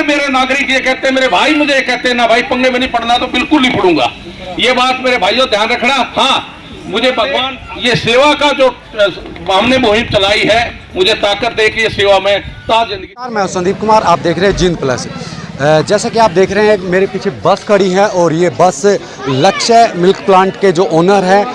मेरे नागरिक ये कहते हैं, मेरे भाई मुझे ये कहते हैं ना भाई पंगे में नहीं पड़ना तो बिल्कुल नहीं पड़ूंगा। ये बात मेरे भाइयों ध्यान रखना। हाँ, मुझे भगवान ये सेवा का जो हमने मुहिम चलाई है, मुझे ताकत दे कि ये सेवा में ताज जिंदगी। मैं संदीप कुमार, आप देख रहे हैं जिंद प्लस। जैसा कि आप देख रहे हैं मेरे पीछे बस खड़ी है और ये बस लक्ष्य मिल्क प्लांट के जो ओनर हैं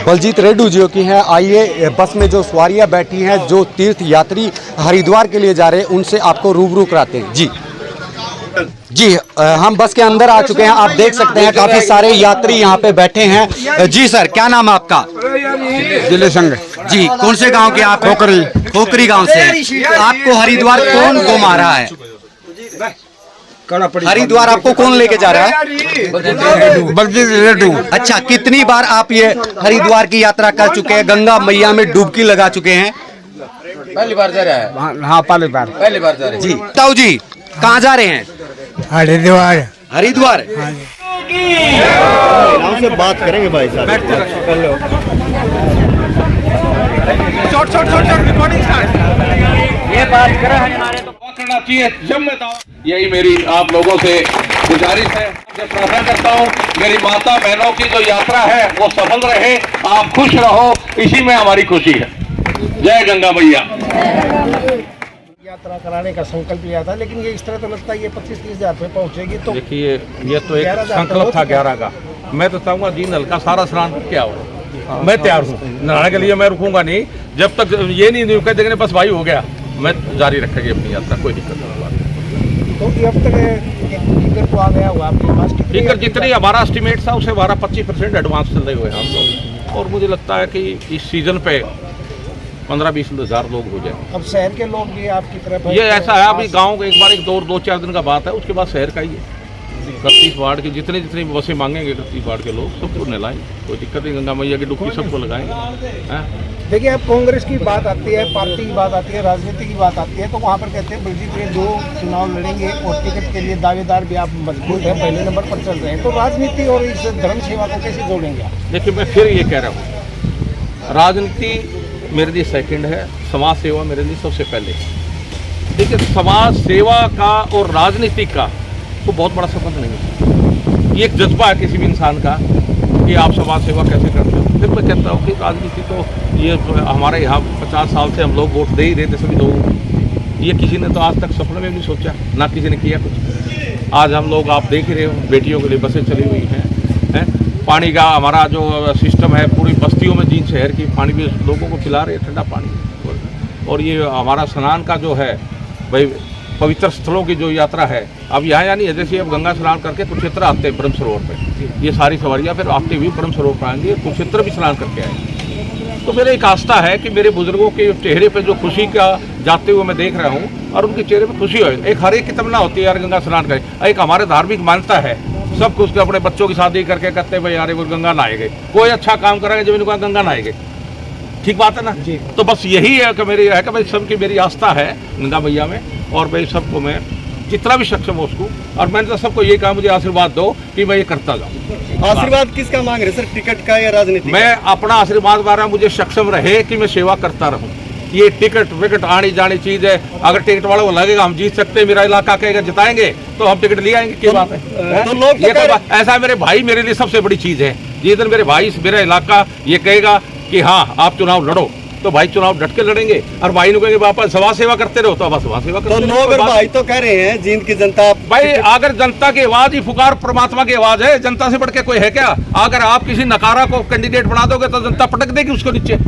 बलजीत रेड्डू जी की है। आइए बस में जो सवारियां बैठी हैं, जो तीर्थ यात्री हरिद्वार के लिए जा रहे हैं, उनसे आपको रूबरू कराते हैं। जी हम बस के अंदर आ चुके हैं। आप देख सकते हैं काफी सारे यात्री यहाँ पे बैठे हैं। जी सर, क्या नाम है आपका? दिले संग जी, कौन से गांव के आप? खोखरी गांव से। आपको हरिद्वार कौन घुमा रहा है? हरिद्वार आपको कौन लेके जा रहा है? बलजीत रेड्डू। अच्छा, कितनी बार आप ये हरिद्वार की यात्रा कर चुके हैं? गंगा मैया में डुबकी लगा चुके हैं? पहली बार जा रहा है। हाँ, पहली बार जा रहे हैं। जी ताऊ जी, कहाँ जा रहे हैं? हरिद्वार। हरिद्वार। नाम से बात करेंगे भाई साहब। ये बात करना चाहिए जिम्मेदार। यही मेरी आप लोगों से गुजारिश है। प्रार्थना करता हूँ मेरी माता बहनों की जो यात्रा है वो सफल रहे, आप खुश रहो, इसी में हमारी खुशी है। जय गंगा मैया। यात्रा कराने का संकल्प लिया था, लेकिन ये इस तरह तो लगता है ये 25-30 हजार पे पहुंचेगी। तो देखिए, ये तो एक संकल्प था 11 का। मैं तो चाहूँगा दीन हल्का सारा स्नान करके आओ। मैं तैयार हूँ नहाने के लिए, मैं रुकूंगा नहीं जब तक ये नहीं कह देंगे बस भाई हो गया। मैं जारी रखेंगे अपनी यात्रा, कोई दिक्कत नहीं। तो अब तक फिगर को आ गया हुआ आपके पास? फिगर जितनी हमारा एस्टिमेट था उससे 12-25% एडवांस चल रहे हुए हम लोग, और मुझे लगता है कि इस सीजन पे 15-20 हज़ार लोग हो जाए। अब शहर के लोग भी आपकी तरफ ये ऐसा है, अभी गांव एक बार 2-4 दिन का बात है, उसके बाद शहर का ही है। 31 वार्ड की जितनी बसें मांगेंगे 31 वार्ड के लोग सबको नहलाएंगे, कोई दिक्कत नहीं। गंगा मैया की डुबकी सबको लगाएंगे। देखिए, अब कांग्रेस की बात आती है, पार्टी की बात आती है, राजनीति की बात आती है, तो वहाँ पर कहते हैं बलजीत रेड्डू चुनाव लड़ेंगे और टिकट के लिए दावेदार भी आप मजबूत हैं, पहले नंबर पर चल रहे हैं। तो राजनीति और इस धर्म सेवा को कैसे जोड़ेंगे आप? देखिए, मैं फिर ये कह रहा हूँ, राजनीति मेरे लिए सेकंड है, समाज सेवा मेरे लिए सबसे पहले। देखिए, समाज सेवा का और राजनीति का तो बहुत बड़ा संबंध नहीं है। ये एक जज्बा है किसी भी इंसान का कि आप समाज सेवा कैसे करते हो। फिर मैं कहता हूँ कि राजनीति तो ये हमारे यहाँ 50 साल से हम लोग वोट दे ही रहे थे सभी लोगों। ये किसी ने तो आज तक सपने में भी नहीं सोचा, ना किसी ने किया कुछ। आज हम लोग आप देख ही रहे हो, बेटियों के लिए बसें चली हुई हैं। पानी का हमारा जो सिस्टम है, पूरी बस्तियों में जींद शहर की पानी भी लोगों को पिला रहे हैं, ठंडा पानी। और ये हमारा स्नान का जो है भाई, पवित्र स्थलों की जो यात्रा है, अब यहाँ यानी जैसे अब गंगा स्नान करके कुरुक्षेत्र आते हैं ब्रह्म सरोवर पे, ये सारी सवारियाँ फिर आते हुए ब्रह्म सरोवर पर आएंगी, कुरुक्षेत्र भी स्नान करके आएंगे। तो मेरा एक आस्था है कि मेरे बुजुर्गों के चेहरे पे जो खुशी का जाते हुए मैं देख रहा हूँ, और उनके चेहरे पे खुशी हो। एक हर एक की तमन्ना होती है यार गंगा स्नान करें। एक हमारे धार्मिक मान्यता है, सब कुछ अपने बच्चों की शादी करके कहते हैं भाई यार वो गंगा नहाएंगे, कोई अच्छा काम करेंगे जब इनको गंगा नहाएंगे। ठीक बात है ना जी। तो बस यही है कि मेरी है कि भाई सबकी मेरी आस्था है गंगा मैया में, और भाई सबको मैं जितना भी सक्षम हो उसको, और मैंने तो सबको ये कहा मुझे आशीर्वाद दो कि मैं ये करता जाऊँ। आशीर्वाद किसका मांग रहे सर, टिकट का या राजनीति? मैं अपना आशीर्वाद मांग रहा हूँ, मुझे सक्षम रहे कि मैं सेवा करता रहूँ। ये टिकट विकट आनी जानी चीज है। अगर टिकट वालों को लगेगा हम जीत सकते हैं, मेरा इलाका कहेगा जिताएंगे, तो हम टिकट ले आएंगे। क्या बात है? तो लोग ये तो ऐसा है, मेरे भाई मेरे लिए सबसे बड़ी चीज है। जिस दिन मेरे भाई मेरा इलाका ये कहेगा कि हाँ आप चुनाव लड़ो, तो भाई चुनाव डट के लड़ेंगे। और भाई ने कहेंगे वापस समाज सेवा करते रहो, तो आप समाज सेवा करते रहो। तो लोग भाई तो कह रहे हैं जींद की जनता भाई, अगर जनता की आवाज ही पुकार परमात्मा की आवाज है, जनता से बढ़ के कोई है क्या? अगर आप किसी नकारा को कैंडिडेट बना दोगे तो जनता पटक देगी उसको नीचे,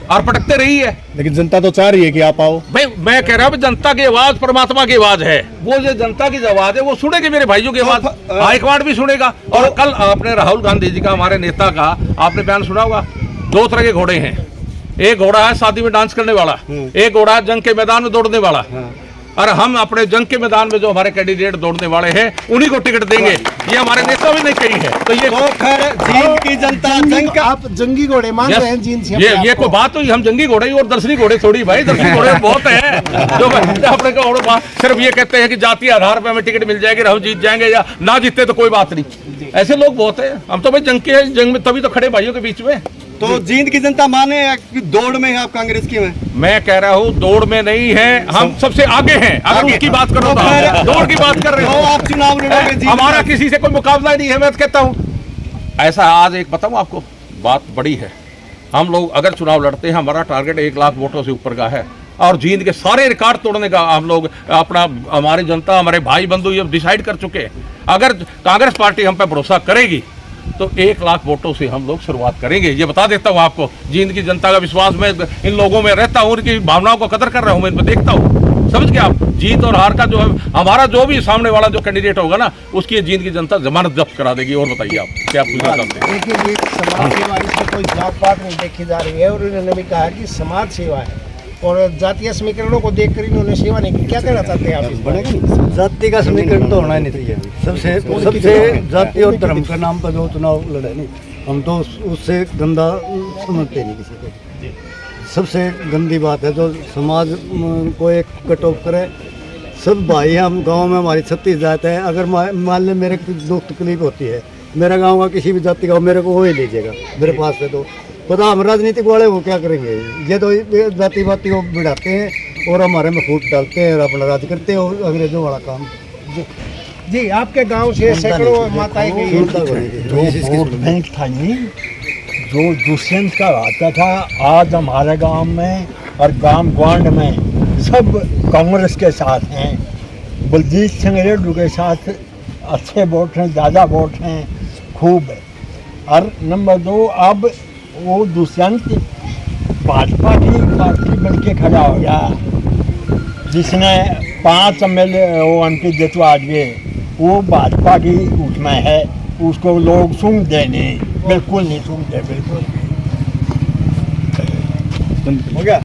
और पटकते रही है। लेकिन जनता तो चाह रही है कि आप आओ। भाई मैं कह रहा हूँ जनता की आवाज परमात्मा की आवाज है, वो जो जनता की आवाज है वो सुनेगी, मेरे भाइयों की आवाज हाईकमांड भी सुनेगा। और कल आपने राहुल गांधी जी का, हमारे नेता का आपने बयान सुना होगा। 2 तरह के घोड़े हैं, एक घोड़ा है शादी में डांस करने वाला, एक घोड़ा है जंग के मैदान में दौड़ने वाला। और हम अपने जंग के मैदान में जो हमारे कैंडिडेट दौड़ने वाले हैं उन्हीं को टिकट देंगे, ये हमारे नेता भी नहीं कही है। तो ये जींद की जनता जंग का, आप जंगी घोड़े मान रहे हैं जींद से? ये कोई बात हुई? हम जंगी घोड़े और दर्शनी घोड़े थोड़ी भाई, दर्शनी घोड़े बहुत है जो अपने को सिर्फ ये कहते हैं कि जातीय आधार पर हमें टिकट मिल जाएगी, हम जीत जाएंगे, या ना जीतते तो कोई बात नहीं। ऐसे लोग बहुत है। हम तो भाई जंग के, जंग में तभी तो खड़े भाइयों के बीच में। तो जींद की जनता माने या कि दौड़ में है आप कांग्रेस की में? मैं कह रहा हूँ दौड़ में नहीं है, हम सबसे आगे हैं। अगर उसकी बात करो तो आप दौड़ की बात कर रहे तो हो। आप चुनाव लड़ोगे, हमारा किसी से कोई मुकाबला ही नहीं है, मैं तो कहता हूँ। ऐसा आज एक बताऊँ आपको, बात बड़ी है। हम लोग अगर चुनाव लड़ते हैं, हमारा टारगेट 1 लाख वोटों से ऊपर का है और जींद के सारे रिकॉर्ड तोड़ने का हम लोग अपना, हमारी जनता, हमारे भाई बंधु ये डिसाइड कर चुके हैं। अगर कांग्रेस पार्टी हम पे भरोसा करेगी तो 1 लाख वोटों से हम लोग शुरुआत करेंगे। ये बता देता हूँ आपको, जींद की जनता का विश्वास मैं इन लोगों में रहता हूँ, उनकी भावनाओं को कदर कर रहा हूँ, मैं इन पर देखता हूँ। समझ गए आप? जीत और हार का जो है, हमारा जो भी सामने वाला जो कैंडिडेट होगा ना, उसकी जींद की जनता जमानत जब्त करा देगी। और बताइए आप क्या पूछना चाहते हैं? देखिए, ये समाज सेवा, इसमें कोई जात पात नहीं देखी जा रही है, और इन्होंने भी कहा कि समाज सेवा है और जातीय समीकरणों को देखकर इन्होंने सेवा नहीं की। क्या कहना चाहते हैं आप इस पर? जाति का समीकरण तो होना ही नहीं चाहिए। सबसे जाति और धर्म के नाम पर जो चुनाव लड़े नहीं, हम तो उससे गंदा समझते नहीं किसी को। सबसे गंदी बात है जो समाज को एक कट ऑफ करे। सब भाई हम गांव में, हमारी 36 जात है। अगर मान ले मेरे को दुख तकलीफ होती है, मेरा गांव का किसी भी जाति का, मेरे को वो ही लीजिएगा मेरे पास से। तो पता हम राजनीतिक वाले वो क्या करेंगे? ये तो जाति पाति को बिड़ाते हैं और हमारे में फूट डालते हैं और अपना राज करते हैं, और अंग्रेजों वाला काम। जी, आपके गांव से सैकड़ों माताएं गई हैं। जो वोट बैंक था नहीं, जो दुष्यंत का आता था, आज हमारे गांव में और गांव ग्वांड में सब कांग्रेस के साथ हैं। बलजीत सिंह रेड्डू के साथ अच्छे वोट हैं, ज़्यादा वोट हैं, खूब है। और नंबर 2, अब वो दुष्यंत भाजपा की पार्टी बन के खड़ा हो गया, जिसने 5 MLA वो MP जितवा दिए। वो भाजपा की उसमें है, उसको लोग सुनते नहीं, बिल्कुल नहीं सुनते, बिल्कुल। हो गया।